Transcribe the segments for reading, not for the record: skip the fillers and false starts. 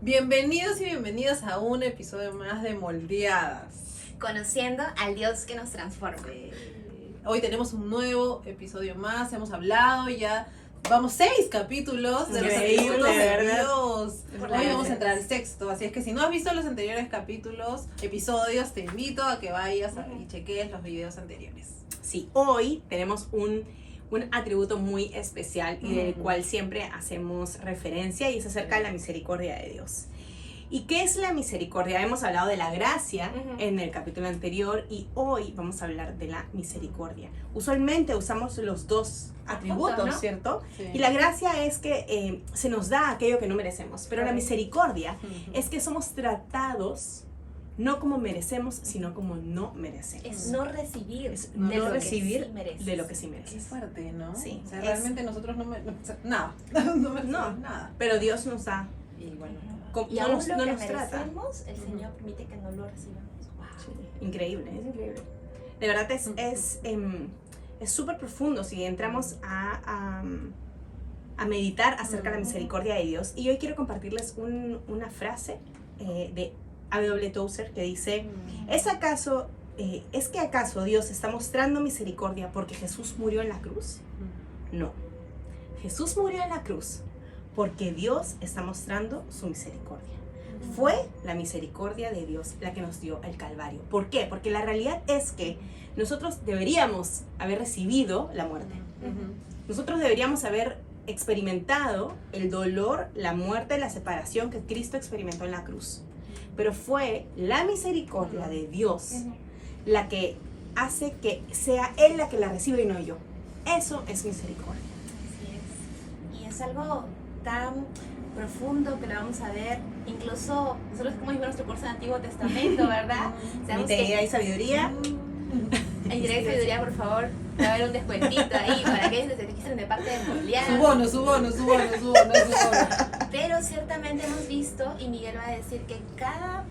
Bienvenidos y bienvenidas a un episodio más de Moldeadas. Conociendo al Dios que nos transforma. Hoy tenemos un nuevo episodio más, hemos hablado ya, vamos 6 capítulos de los Increíble, capítulos de ¿verdad? Dios. Por Hoy la vamos a gracia. entrar al sexto, así es que si no has visto los anteriores episodios, te invito a que vayas y cheques los videos anteriores. Sí, hoy tenemos un atributo muy especial y del cual siempre hacemos referencia, y es acerca de la misericordia de Dios. ¿Y qué es la misericordia? Hemos hablado de la gracia en el capítulo anterior y hoy vamos a hablar de la misericordia. Usualmente usamos los dos atributos, Juntos, ¿no? ¿cierto? Sí. Y la gracia es que se nos da aquello que no merecemos, pero la misericordia es que somos tratados no como merecemos, sino como no merecemos. Es no recibir Es de no lo recibir que sí mereces. de lo que sí Qué mereces. fuerte, ¿no? Sí, O sea, es- realmente nosotros no nada, no merecemos nada. Pero Dios nos da, Y bueno, Y no aún nos, lo no que nos trata. merecemos, el Señor permite que no lo recibamos. Wow. Sí, increíble, es increíble. De verdad es súper profundo si entramos a meditar acerca de la misericordia de Dios. Y hoy quiero compartirles una frase de A.W. Tozer que dice: ¿es que acaso Dios está mostrando misericordia porque Jesús murió en la cruz? No. Jesús murió en la cruz porque Dios está mostrando su misericordia. Fue la misericordia de Dios la que nos dio el Calvario. ¿Por qué? Porque la realidad es que nosotros deberíamos haber recibido la muerte. Nosotros deberíamos haber experimentado el dolor, la muerte, la separación que Cristo experimentó en la cruz. Pero fue la misericordia de Dios la que hace que sea Él la que la reciba y no yo. Eso es misericordia. Así es. Y es algo tan profundo que lo vamos a ver. Incluso nosotros, como vimos nuestro curso de Antiguo Testamento, ¿verdad? Sabemos que Integridad y sabiduría. en Directo Sabiduría, por favor, va a haber un descuentito ahí para que se registren de parte de Moldeadas. Su bono. Pero ciertamente hemos visto, y Miguel va a decir que cada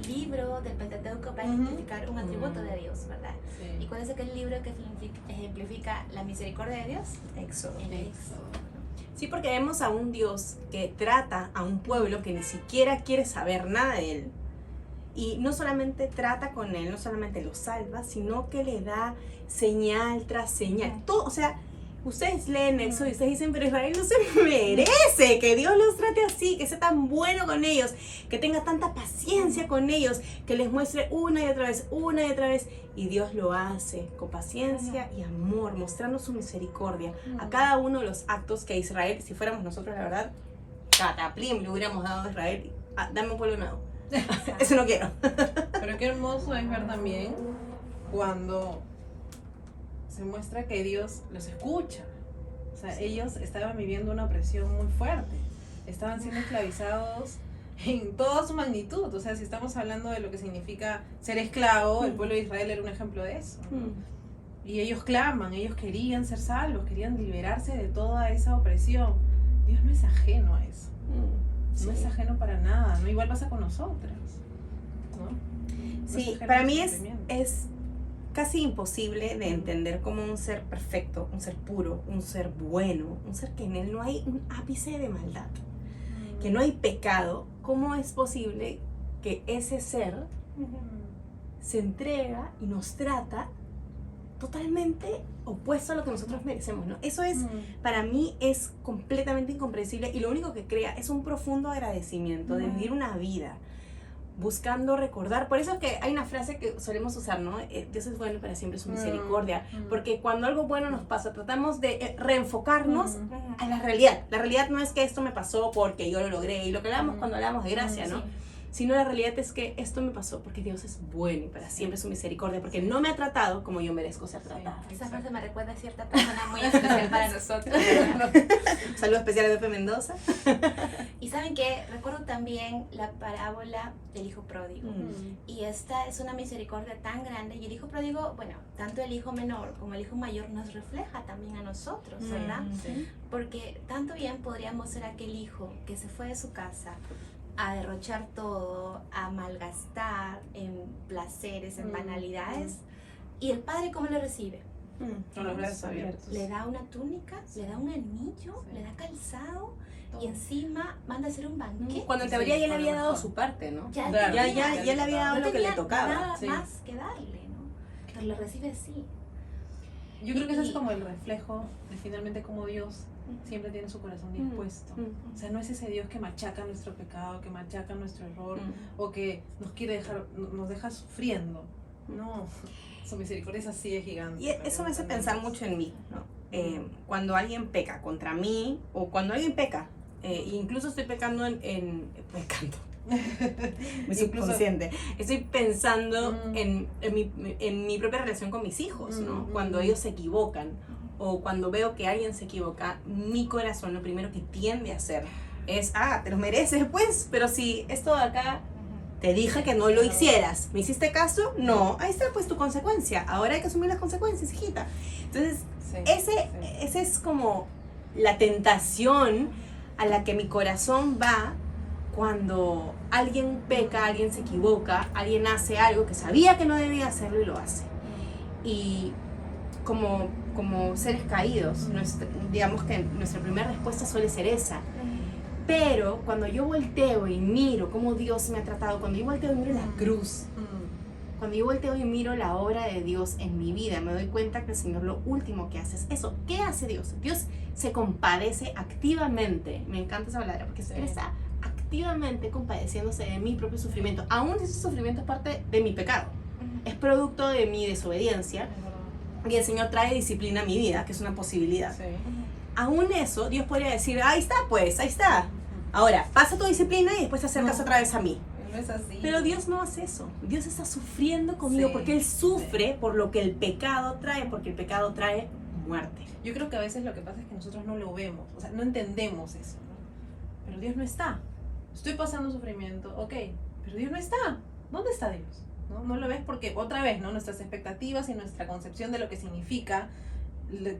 libro del Pentateuco va a ejemplificar un atributo de Dios, ¿verdad? ¿Y cuál es aquel libro que ejemplifica la misericordia de Dios? Éxodo. El Éxodo. Sí, porque vemos a un Dios que trata a un pueblo que ni siquiera quiere saber nada de él. Y no solamente trata con él, no solamente lo salva, sino que le da señal tras señal. Todo, o sea, ustedes leen Éxodo y ustedes dicen, pero Israel no se merece que Dios los trate así, que sea tan bueno con ellos, que tenga tanta paciencia con ellos, que les muestre una y otra vez. Y Dios lo hace con paciencia y amor, mostrando su misericordia a cada uno de los actos que Israel, si fuéramos nosotros, la verdad, cataplim, le hubiéramos dado a Israel, dame un pueblo nuevo. Eso no quiero. Pero qué hermoso es ver también cuando se muestra que Dios los escucha. O sea, ellos estaban viviendo una opresión muy fuerte. Estaban siendo esclavizados en toda su magnitud. O sea, si estamos hablando de lo que significa ser esclavo, el pueblo de Israel era un ejemplo de eso. Y ellos claman, ellos querían ser salvos, querían liberarse de toda esa opresión. Dios no es ajeno a eso. No es ajeno para nada, no igual pasa con nosotras, ¿no? No es Sí, ajeno para al mí sufrimiento. es casi imposible de entender como un ser perfecto, un ser puro, un ser bueno, un ser que en él no hay un ápice de maldad, que no hay pecado. ¿Cómo es posible que ese ser se entrega y nos trata totalmente opuesto a lo que nosotros merecemos, ¿no? Eso es, para mí, es completamente incomprensible, y lo único que crea es un profundo agradecimiento de vivir una vida buscando recordar. Por eso es que hay una frase que solemos usar, ¿no? Dios es bueno y para siempre su misericordia, porque cuando algo bueno nos pasa, tratamos de reenfocarnos a la realidad. La realidad no es que esto me pasó porque yo lo logré, y lo que hablamos cuando hablamos de gracia, ¿no? Sino la realidad es que esto me pasó porque Dios es bueno y para siempre su misericordia, porque no me ha tratado como yo merezco ser tratada. Esa frase me recuerda a cierta persona muy especial para nosotros. Saludos especiales a Pepe Mendoza. Y saben que recuerdo también la parábola del hijo pródigo. Y esta es una misericordia tan grande. Y el hijo pródigo, bueno, tanto el hijo menor como el hijo mayor nos refleja también a nosotros, ¿verdad? Sí. Porque tanto bien podríamos ser aquel hijo que se fue de su casa a derrochar todo, a malgastar en placeres, en banalidades. ¿Y el padre cómo lo recibe? Con los brazos abiertos. Le da una túnica, le da un anillo, le da calzado y encima manda a hacer un banquete. Cuando en teoría ya le había dado su parte, ¿no? Ya, Claro, Ya le había dado no lo que le tenía tocaba. nada Sí. más que darle, ¿no? Pero lo recibe así. Yo creo que ese es como el reflejo de finalmente cómo Dios siempre tiene su corazón dispuesto. O sea, no es ese Dios que machaca nuestro pecado, que machaca nuestro error, o que nos deja sufriendo. No, su misericordia es así de gigante. Y eso me hace pensar mucho en mí, ¿no? Cuando alguien peca contra mí, o cuando alguien peca, incluso estoy pecando pecando. Mi subconsciente. Estoy pensando en mi propia relación con mis hijos, ¿no? Cuando ellos se equivocan, o cuando veo que alguien se equivoca, mi corazón lo primero que tiende a hacer es, te lo mereces, pues, pero si esto de acá te dije que no lo hicieras, ¿me hiciste caso? No, ahí está pues tu consecuencia, ahora hay que asumir las consecuencias, hijita. Entonces, ese es como la tentación a la que mi corazón va cuando alguien peca, alguien se equivoca, alguien hace algo que sabía que no debía hacerlo y lo hace. Y como seres caídos, digamos que nuestra primera respuesta suele ser esa. Pero cuando yo volteo y miro cómo Dios me ha tratado, cuando yo volteo y miro la cruz, cuando yo volteo y miro la obra de Dios en mi vida, me doy cuenta que el Señor lo último que hace es eso. ¿Qué hace Dios? Dios se compadece activamente. Me encanta esa palabra porque Él está activamente compadeciéndose de mi propio sufrimiento. Aún ese sufrimiento es parte de mi pecado. Es producto de mi desobediencia. Y el Señor trae disciplina a mi vida, que es una posibilidad. Sí. Aún eso, Dios podría decir, ahí está pues, ahí está. Ahora, pasa tu disciplina y después te acercas otra vez a mí. No es así. Pero Dios no hace eso. Dios está sufriendo conmigo porque Él sufre por lo que el pecado trae, porque el pecado trae muerte. Yo creo que a veces lo que pasa es que nosotros no lo vemos, o sea, no entendemos eso, ¿no? Pero Dios no está. Estoy pasando sufrimiento, ok, pero Dios no está. ¿Dónde está Dios? No lo ves porque, otra vez, ¿no? Nuestras expectativas y nuestra concepción de lo que significa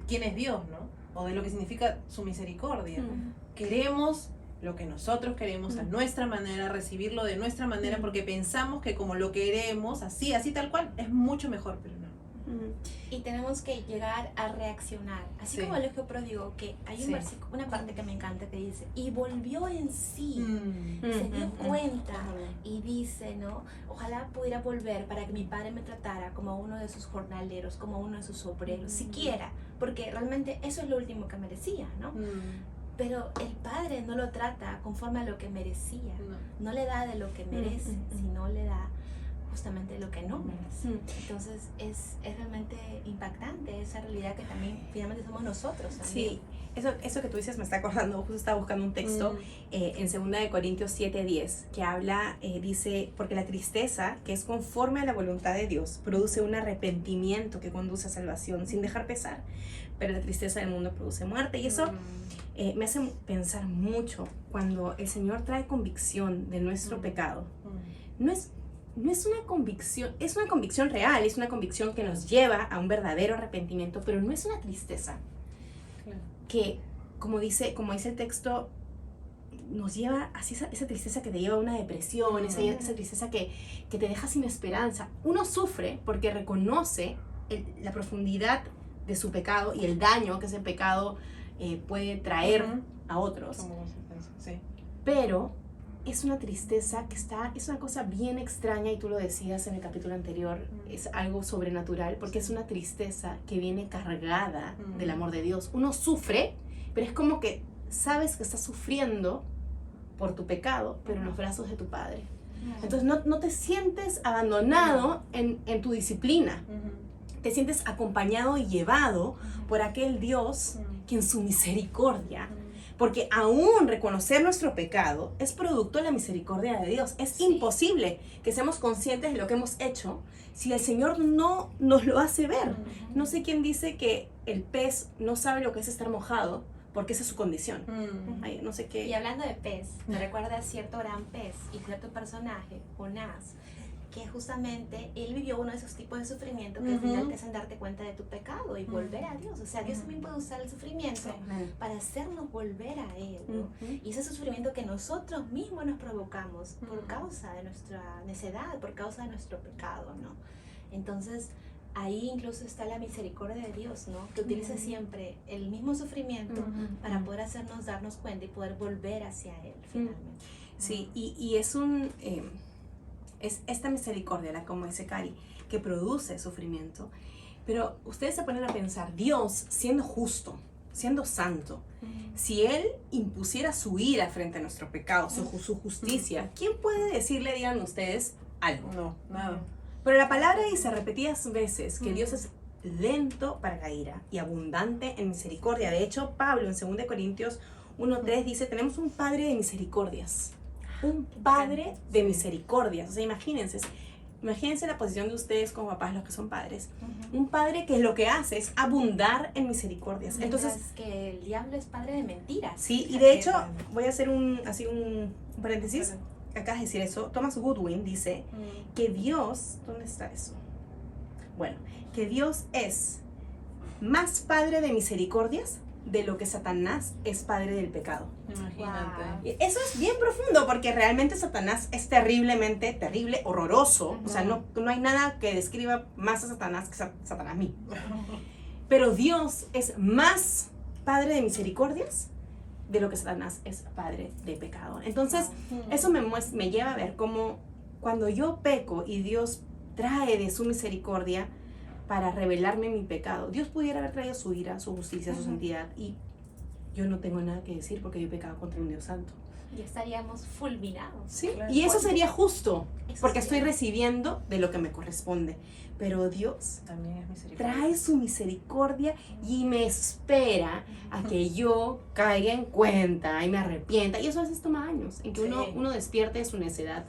quién es Dios, ¿no? O de lo que significa su misericordia. Queremos lo que nosotros queremos a nuestra manera, recibirlo de nuestra manera, porque pensamos que como lo queremos, así tal cual, es mucho mejor, pero no. Y tenemos que llegar a reaccionar. Así como el hijo pródigo, que hay un versículo, una parte que me encanta que dice, y volvió en sí, se dio cuenta y dice, ¿no? Ojalá pudiera volver para que mi padre me tratara como uno de sus jornaleros, como uno de sus obreros, siquiera, porque realmente eso es lo último que merecía, ¿no? Pero el padre no lo trata conforme a lo que merecía, no le da de lo que merece, sino le da justamente lo que no merece. Entonces es realmente impactante esa realidad que también finalmente somos nosotros también. Sí, eso que tú dices me está acordando, justo estaba buscando un texto en 2 Corintios 7:10 que habla, dice, porque la tristeza que es conforme a la voluntad de Dios produce un arrepentimiento que conduce a salvación sin dejar pesar, pero la tristeza del mundo produce muerte. Y eso me hace pensar mucho cuando el Señor trae convicción de nuestro pecado. No es una convicción, es una convicción real, es una convicción que nos lleva a un verdadero arrepentimiento, pero no es una tristeza que, como dice el texto, nos lleva a esa tristeza que te lleva a una depresión, esa tristeza que te deja sin esperanza. Uno sufre porque reconoce la profundidad de su pecado y el daño que ese pecado puede traer a otros. Pero es una tristeza es una cosa bien extraña, y tú lo decías en el capítulo anterior, es algo sobrenatural, porque es una tristeza que viene cargada del amor de Dios. Uno sufre, pero es como que sabes que estás sufriendo por tu pecado, pero en los brazos de tu Padre. Entonces no te sientes abandonado en tu disciplina, te sientes acompañado y llevado por aquel Dios que en su misericordia, porque aún reconocer nuestro pecado es producto de la misericordia de Dios. Es imposible que seamos conscientes de lo que hemos hecho si el Señor no nos lo hace ver. No sé quién dice que el pez no sabe lo que es estar mojado, porque esa es su condición. Ay, no sé qué. Y hablando de pez, me recuerda a cierto gran pez y cierto personaje, Jonás, que justamente él vivió uno de esos tipos de sufrimiento que al final te hacen darte cuenta de tu pecado y volver a Dios. O sea, Dios también puede usar el sufrimiento para hacernos volver a Él, ¿no? Y ese sufrimiento que nosotros mismos nos provocamos por causa de nuestra necedad, por causa de nuestro pecado, ¿no? Entonces, ahí incluso está la misericordia de Dios, ¿no? Que utiliza siempre el mismo sufrimiento para poder hacernos darnos cuenta y poder volver hacia Él finalmente. Sí, y es es esta misericordia, como dice Cari, que produce sufrimiento. Pero ustedes se ponen a pensar, Dios siendo justo, siendo santo, si Él impusiera su ira frente a nuestro pecado, su justicia, ¿quién puede decirle, digan ustedes, algo? No, nada. Pero la palabra dice repetidas veces que Dios es lento para la ira y abundante en misericordia. De hecho, Pablo en 2 Corintios 1:3 dice, tenemos un Padre de misericordias. Un Padre de misericordias. O sea, imagínense la posición de ustedes como papás, los que son padres. Un padre que lo que hace es abundar en misericordias. Entonces, Entonces, que el diablo es padre de mentiras. sí, y de hecho, voy a hacer un paréntesis. Acabas de decir eso. Thomas Goodwin dice que Dios, ¿dónde está eso? Bueno, que Dios es más padre de misericordias de lo que Satanás es padre del pecado. Imagínate. Eso es bien profundo porque realmente Satanás es terriblemente, terrible, horroroso. O sea, no hay nada que describa más a Satanás que Satanás mismo. Pero Dios es más padre de misericordias de lo que Satanás es padre de pecado. Entonces, eso me lleva a ver cómo cuando yo peco y Dios trae de su misericordia para revelarme mi pecado, Dios pudiera haber traído su ira, su justicia, su santidad, y yo no tengo nada que decir porque yo he pecado contra un Dios santo. Y estaríamos fulminados. Sí, Claro. y eso sería justo, Eso porque sería. estoy recibiendo de lo que me corresponde. Pero Dios También es misericordia. trae su misericordia y me espera a que yo caiga en cuenta y me arrepienta. Y eso a veces toma años, en que Sí. uno despierte de su necedad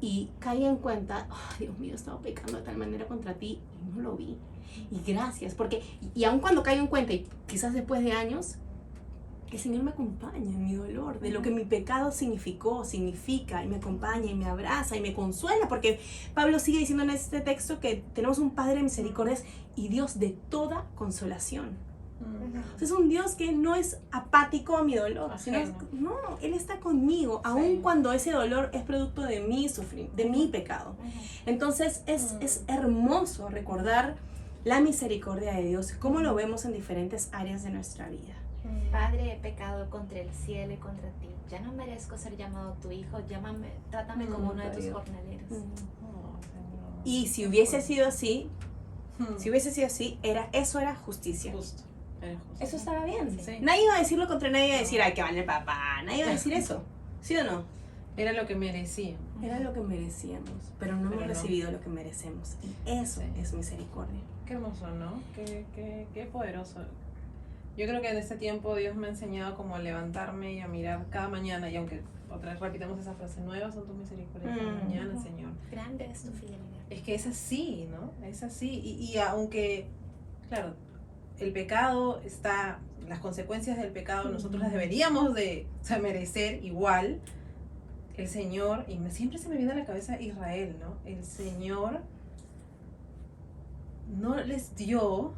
y caiga en cuenta, oh, Dios mío, he estado pecando de tal manera contra ti y no lo vi. Y gracias, porque, y aun cuando caigo en cuenta, y quizás después de años, el Señor me acompaña en mi dolor, de lo que mi pecado significa, y me acompaña, y me abraza, y me consuela, porque Pablo sigue diciendo en este texto que tenemos un Padre de misericordias y Dios de toda consolación. O sea, es un Dios que no es apático a mi dolor, sino no, Él está conmigo, aun cuando ese dolor es producto de mi sufrimiento, de mi pecado. Entonces es hermoso recordar la misericordia de Dios, cómo lo vemos en diferentes áreas de nuestra vida. Padre, he pecado contra el cielo y contra ti. Ya no merezco ser llamado tu hijo. Trátame como uno de tus jornaleros. Y si hubiese sido así, eso era justicia. Justo. Era justo. Eso estaba bien. Sí. Nadie iba a decirlo contra nadie, iba a decir, ay, que vale papá. Nadie iba a decir eso. ¿Sí o no? Era lo que merecía. Era lo que merecíamos, pero no hemos recibido lo que merecemos. Y eso es misericordia. Qué hermoso, ¿no? Qué poderoso. Yo creo que en este tiempo Dios me ha enseñado como a levantarme y a mirar cada mañana, y aunque otra vez repitamos esa frase, nuevas son tus misericordias cada mañana, Señor. Grande es tu fidelidad. Es que es así, ¿no? Es así. Y aunque, claro, el pecado está, las consecuencias del pecado nosotros las deberíamos de merecer igual, el Señor, y siempre se me viene a la cabeza Israel, ¿no? El Señor no les dio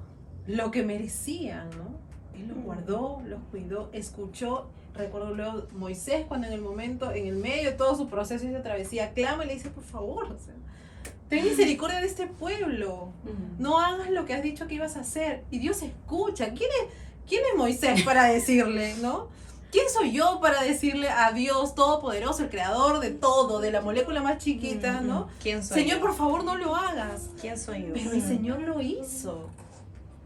lo que merecían, ¿no? Él los guardó, los cuidó, escuchó. Recuerdo luego Moisés cuando en el medio de todo su proceso de travesía, clama y le dice, por favor, o sea, ten misericordia de este pueblo. No hagas lo que has dicho que ibas a hacer. Y Dios escucha. ¿Quién es Moisés para decirle, no? ¿Quién soy yo para decirle a Dios Todopoderoso, el creador de todo, de la molécula más chiquita, ¿no? ¿Quién soy Señor, yo? por favor, no lo hagas. ¿Quién soy yo? Pero el Señor lo hizo.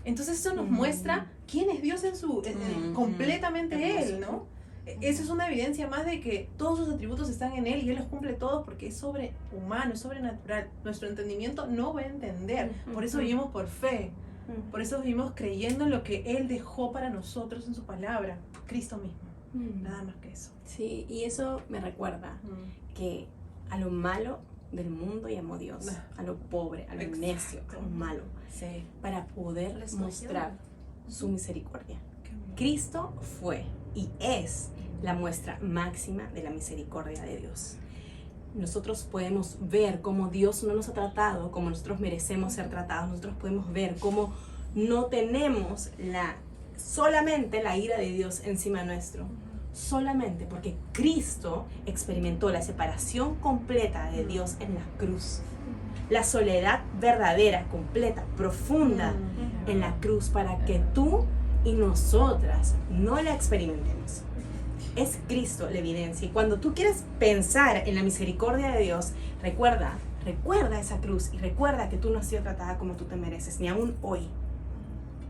Entonces eso nos muestra quién es Dios completamente Él, ¿no? Eso es una evidencia más de que todos sus atributos están en Él y Él los cumple todos porque es sobrehumano, es sobrenatural. Nuestro entendimiento no va a entender. Por eso vivimos por fe. Por eso vivimos creyendo en lo que Él dejó para nosotros en su palabra. Cristo mismo. Nada más que eso. Sí, y eso me recuerda que a lo malo del mundo llamó Dios, a lo pobre, a lo necio, a lo malo, Sí. para poder mostrar su misericordia. Qué Cristo fue y es la muestra máxima de la misericordia de Dios. Nosotros podemos ver cómo Dios no nos ha tratado como nosotros merecemos ser tratados. Nosotros podemos ver cómo no tenemos solamente la ira de Dios encima nuestro. Solamente porque Cristo experimentó la separación completa de Dios en la cruz. la soledad verdadera, completa, profunda en la cruz para que tú y nosotras no la experimentemos. Es Cristo la evidencia. Y cuando tú quieres pensar en la misericordia de Dios, recuerda esa cruz y recuerda que tú no has sido tratada como tú te mereces, ni aún hoy.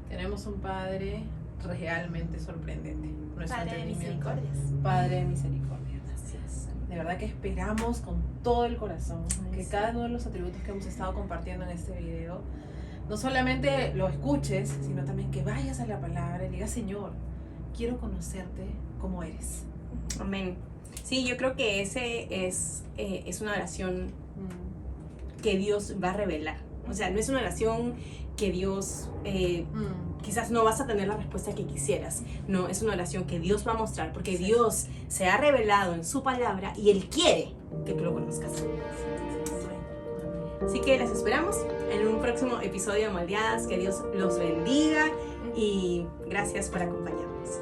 Tenemos un Padre realmente sorprendente. Nuestro Padre de entendimiento. misericordias. Padre de misericordia. Así es. De verdad que esperamos con todo el corazón Ay, que sí. cada uno de los atributos que hemos estado compartiendo en este video, no solamente lo escuches, sino también que vayas a la palabra y digas, Señor, quiero conocerte como eres. Amén. Sí, yo creo que ese es una oración que Dios va a revelar. O sea, no es una oración que Dios, quizás no vas a tener la respuesta que quisieras. No, es una oración que Dios va a mostrar, porque Sí. Dios se ha revelado en su palabra y Él quiere que tú lo conozcas. Así que las esperamos en un próximo episodio de Moldeadas. Que Dios los bendiga y gracias por acompañarnos.